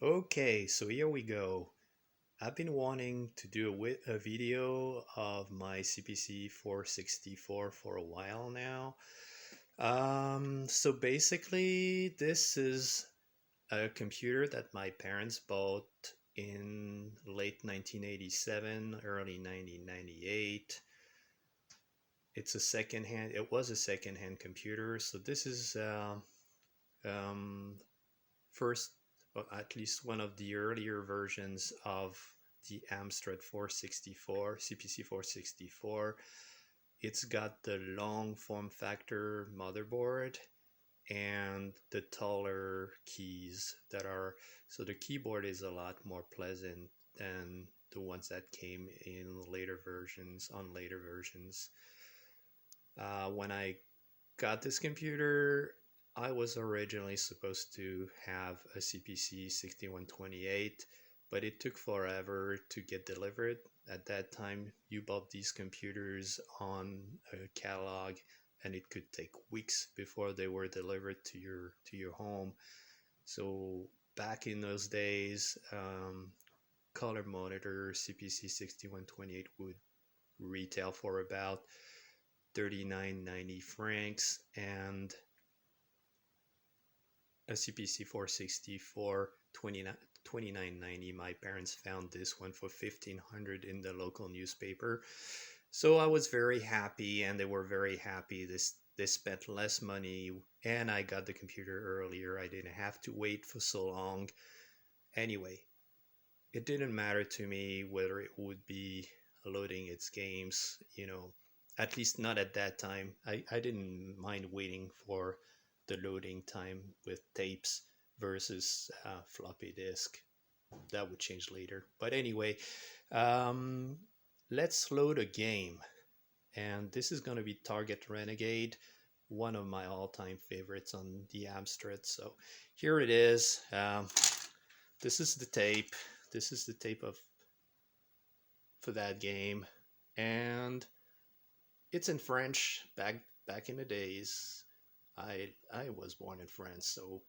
Okay, so here we go. I've been wanting to do a video of my CPC 464 for a while now. So basically, this is a computer that my parents bought in late 1987, early 1998. It was a second-hand computer. So this is um, first, or at least one of the earlier versions of the Amstrad 464, CPC 464. It's got the long form factor motherboard and the taller keys that are, so the keyboard is a lot more pleasant than the ones that came in later versions. When I got this computer, I was originally supposed to have a CPC 6128, but it took forever to get delivered. At that time, you bought these computers on a catalog, and it could take weeks before they were delivered to your home. So back in those days, color monitor CPC 6128 would retail for about 39.90 francs, and a CPC 464 29.90. My parents found this one for 1500 in the local newspaper. So I was very happy, and they were very happy. They spent less money, and I got the computer earlier. I didn't have to wait for so long. Anyway, it didn't matter to me whether it would be loading its games, at least not at that time. I didn't mind waiting for the loading time with tapes versus floppy disk. That would change later. But anyway, um, let's load a game. And this is going to be Target Renegade, one of my all-time favorites on the Amstrad. So here it is. This is the tape. This is the tape of for that game, and it's in French. Back in the days, I was born in France, so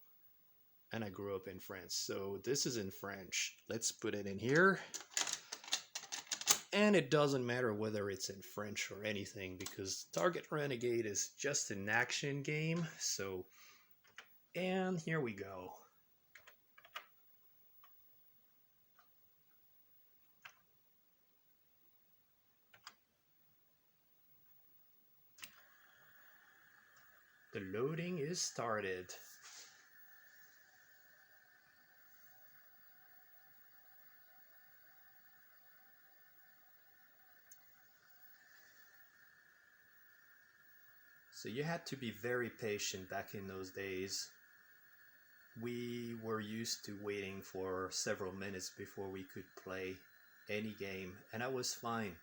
and I grew up in France. So this is in French. Let's put it in here. And it doesn't matter whether it's in French or anything because Target Renegade is just an action game. So, and here we go. The loading is started. So you had to be very patient back in those days. We were used to waiting for several minutes before we could play any game, and I was fine.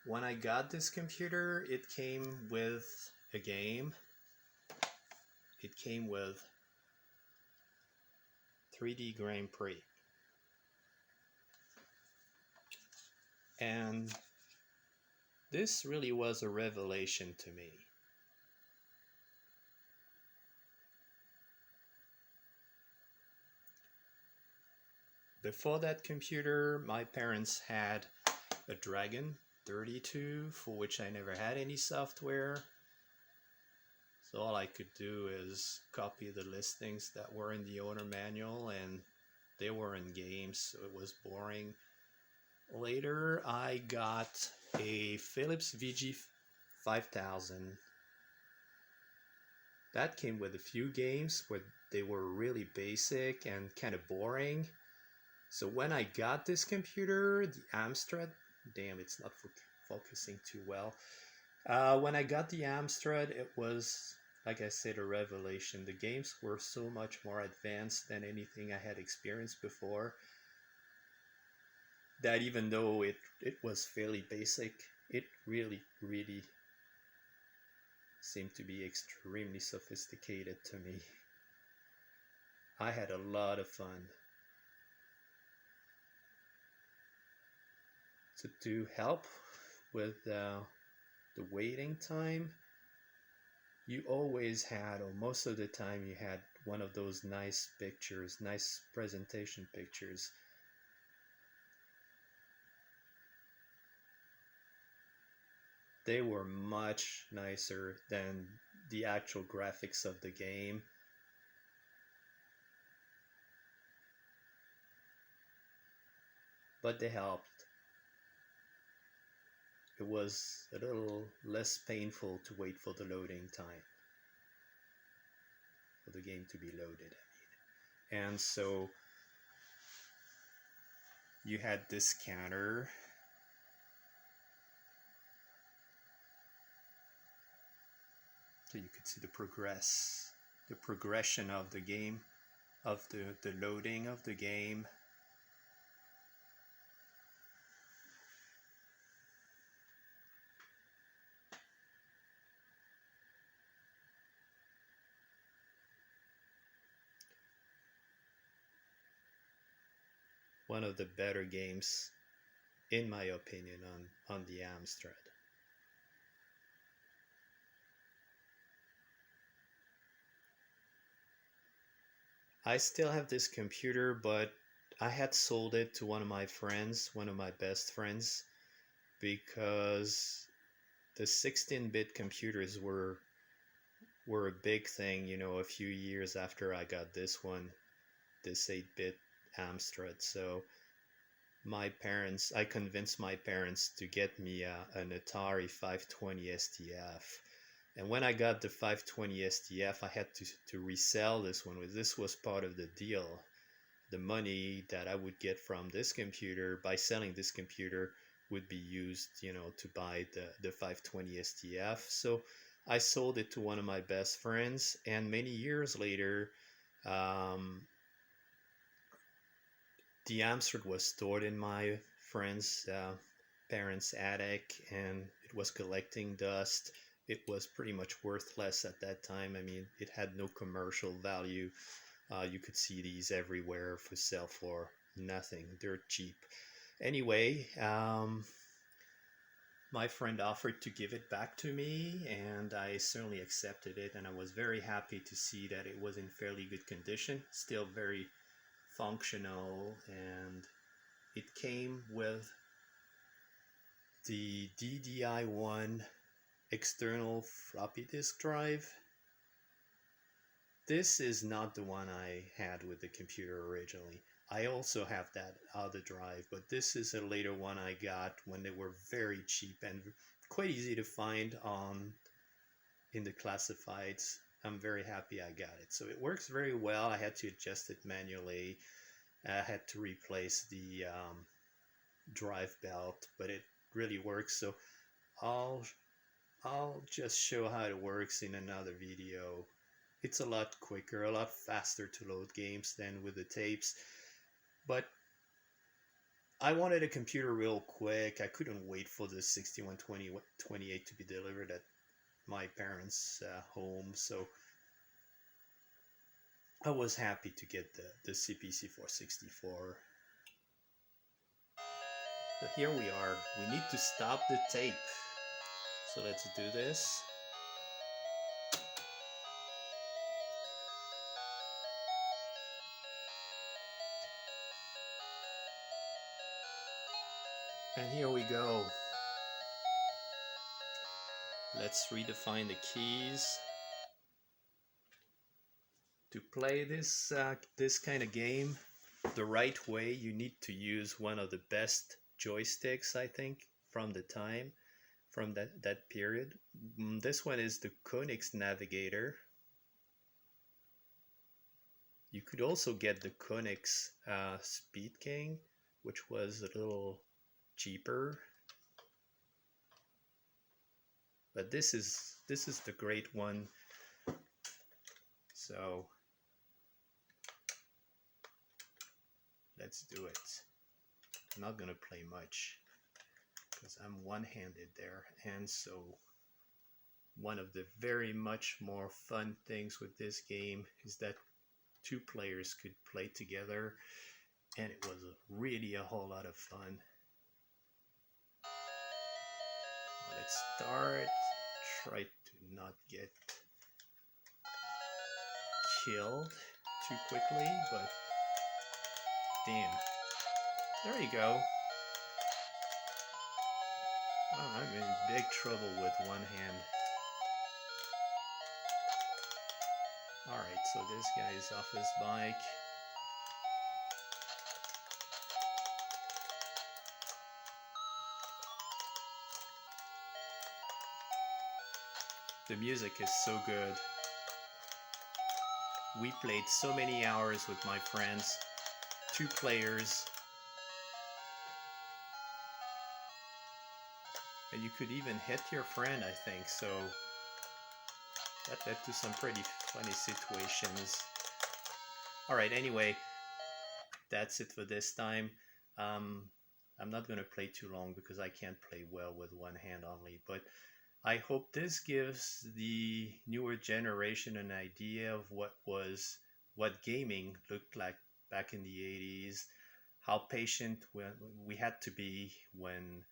When I got this computer, it came with a game. It came with 3D Grand Prix. And this really was a revelation to me. Before that computer, my parents had a Dragon 32 for which I never had any software. So all I could do is copy the listings that were in the owner manual, and they were in games, so it was boring. Later, I got a Philips VG 5000. That came with a few games where they were really basic and kind of boring. So when I got this computer, the Amstrad, damn, it's not focusing too well. When I got the Amstrad, it was, like I said, a revelation. The games were so much more advanced than anything I had experienced before, that even though it was fairly basic, it really seemed to be extremely sophisticated to me. I had a lot of fun. So to help with the waiting time, you always had, or most of the time you had one of those nice pictures, nice presentation pictures. They were much nicer than the actual graphics of the game. But they helped. It was a little less painful to wait for the loading time, for the game to be loaded, I mean. And so you had this counter. So you could see the progression of the game, of the loading of the game. One of the better games, in my opinion, on the Amstrad. I still have this computer, but I had sold it to one of my friends, one of my best friends, because the 16-bit computers were a big thing, you know, a few years after I got this one, this 8-bit Amstrad. So I convinced my parents to get me an Atari 520 STF. And when I got the 520 STF, I had to resell this one. This was part of the deal. The money that I would get from this computer by selling this computer would be used, you know, to buy the 520 STF. So I sold it to one of my best friends, and many years later, the Amstrad was stored in my friend's parents' attic, and it was collecting dust. It was pretty much worthless at that time. I mean, it had no commercial value. You could see these everywhere for sale for nothing. They're cheap. Anyway, my friend offered to give it back to me, and I certainly accepted it, and I was very happy to see that it was in fairly good condition, still very functional, and it came with the DDI1 external floppy disk drive. This is not the one I had with the computer originally. I also have that other drive, but this is a later one I got when they were very cheap and quite easy to find in the classifieds. I'm very happy I got it. So it works very well. I had to adjust it manually. I had to replace the drive belt, but it really works. So I'll just show how it works in another video. It's a lot quicker, a lot faster to load games than with the tapes. But I wanted a computer real quick. I couldn't wait for the 6128 to be delivered at my parents' home. So I was happy to get the CPC 464. So here we are. We need to stop the tape. So let's do this. And here we go. Let's redefine the keys. To play this kind of game the right way, you need to use one of the best joysticks, I think, from the time, from that period. This one is the Konix Navigator. You could also get the Konix Speed King, which was a little cheaper. But this is the great one. So let's do it. I'm not gonna play much because I'm one-handed there, and so one of the very much more fun things with this game is that two players could play together, and it was really a whole lot of fun. Let's start. Try to not get killed too quickly, but damn. There you go. Oh, I'm in big trouble with one hand. Alright, so this guy is off his bike. The music is so good. We played so many hours with my friends, 2 players, and you could even hit your friend, I think, so that led to some pretty funny situations. Alright, anyway, that's it for this time. I'm not going to play too long because I can't play well with one hand only, but I hope this gives the newer generation an idea of what gaming looked like back in the 80s, how patient we had to be when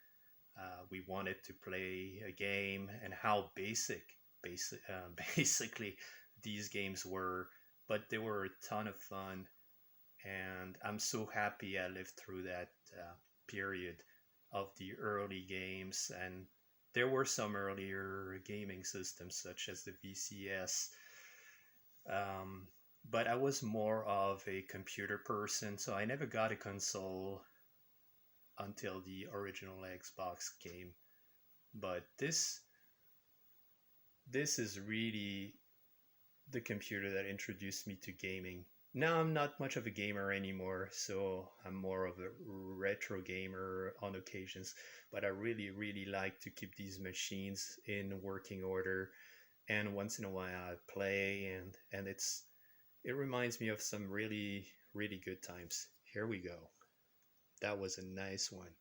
we wanted to play a game, and how basically these games were, but they were a ton of fun, and I'm so happy I lived through that period of the early games. And there were some earlier gaming systems such as the VCS, but I was more of a computer person, so I never got a console until the original Xbox came. But this is really the computer that introduced me to gaming. Now I'm not much of a gamer anymore, so I'm more of a retro gamer on occasions, but I really, really like to keep these machines in working order, and once in a while I play, and it reminds me of some really, really good times. Here we go. That was a nice one.